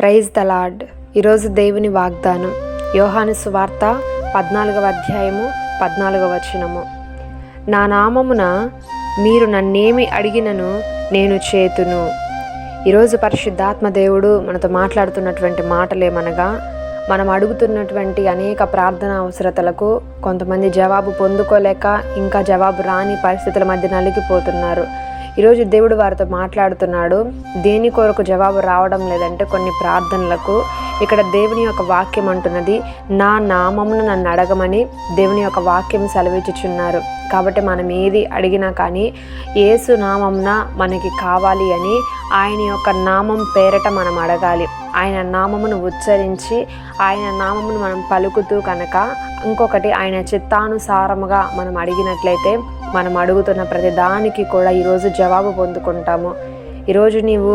Praise the lord. ఈరోజు దేవుని వాగ్దానం యోహాను సువార్త 14వ అధ్యాయము 14వ వచనము. నా నామమున మీరు నన్నేమి అడిగినను నేను చేతును. ఈరోజు పరిశుద్ధాత్మ దేవుడు మనతో మాట్లాడుతున్నటువంటి మాటలేమనగా, మనం అడుగుతున్నటువంటి అనేక ప్రార్థన అవసరతలకు కొంతమంది జవాబు పొందుకోలేక ఇంకా జవాబు రాని పరిస్థితుల మధ్య నలిగిపోతున్నారు. ఈరోజు దేవుడు వారితో మాట్లాడుతున్నాడు. దేని కొరకు జవాబు రావడం లేదంటే కొన్ని ప్రార్థనలకు ఇక్కడ దేవుని యొక్క వాక్యం అంటున్నది, నా నామమును నన్ను అడగమని దేవుని యొక్క వాక్యం సెలవిచ్చుచున్నారు. కాబట్టి మనం ఏది అడిగినా కానీ యేసు నామమున మనకి కావాలి అని ఆయన యొక్క నామం పేరట మనం అడగాలి. ఆయన నామమును ఉచ్చరించి ఆయన నామమును మనం పలుకుతూ కనుక, ఇంకొకటి ఆయన చిత్తానుసారముగా మనం అడిగినట్లయితే మనం అడుగుతున్న ప్రతి దానికి కూడా ఈరోజు జవాబు పొందుకుంటాము. ఈరోజు నీవు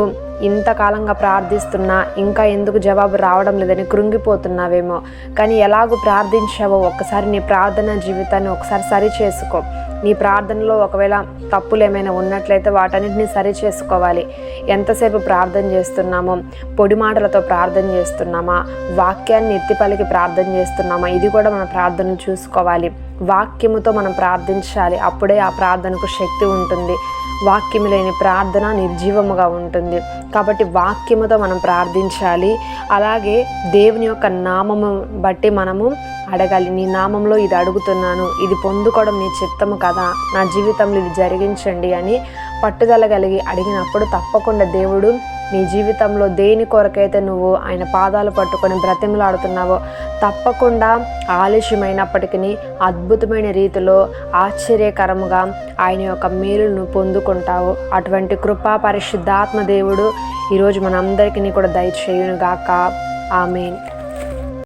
ఇంతకాలంగా ప్రార్థిస్తున్నా ఇంకా ఎందుకు జవాబు రావడం లేదని కృంగిపోతున్నావేమో, కానీ ఎలాగూ ప్రార్థించావో ఒక్కసారి నీ ప్రార్థన జీవితాన్ని ఒకసారి సరి చేసుకో. నీ ప్రార్థనలో ఒకవేళ తప్పులు ఏమైనా ఉన్నట్లయితే వాటన్నిటిని సరి చేసుకోవాలి. ఎంతసేపు ప్రార్థన చేస్తున్నామో, పొడి మాటలతో ప్రార్థన చేస్తున్నామా, వాక్యాన్ని ఎత్తిపలికి ప్రార్థన చేస్తున్నామా, ఇది కూడా మన ప్రార్థనలు చూసుకోవాలి. వాక్యముతో మనం ప్రార్థించాలి, అప్పుడే ఆ ప్రార్థనకు శక్తి ఉంటుంది. వాక్యము లేని ప్రార్థన నిర్జీవముగా ఉంటుంది. కాబట్టి వాక్యముతో మనం ప్రార్థించాలి. అలాగే దేవుని యొక్క నామము బట్టి మనము అడగాలి. నీ నామంలో ఇది అడుగుతున్నాను, ఇది పొందుకోవడం నీ చిత్తము కదా, నా జీవితంలో ఇది జరిగించండి అని పట్టుదల కలిగి అడిగినప్పుడు తప్పకుండా దేవుడు నీ జీవితంలో దేని కొరకైతే నువ్వు ఆయన పాదాలు పట్టుకొని బ్రతిమలాడుతున్నావో తప్పకుండా ఆలస్యమైనప్పటికీ అద్భుతమైన రీతిలో ఆశ్చర్యకరముగా ఆయన యొక్క మేలును పొందుకుంటావు. అటువంటి కృపా పరిశుద్ధాత్మ దేవుడు ఈరోజు మనందరికీ కూడా దయచేయునుగాక. ఆమేన్.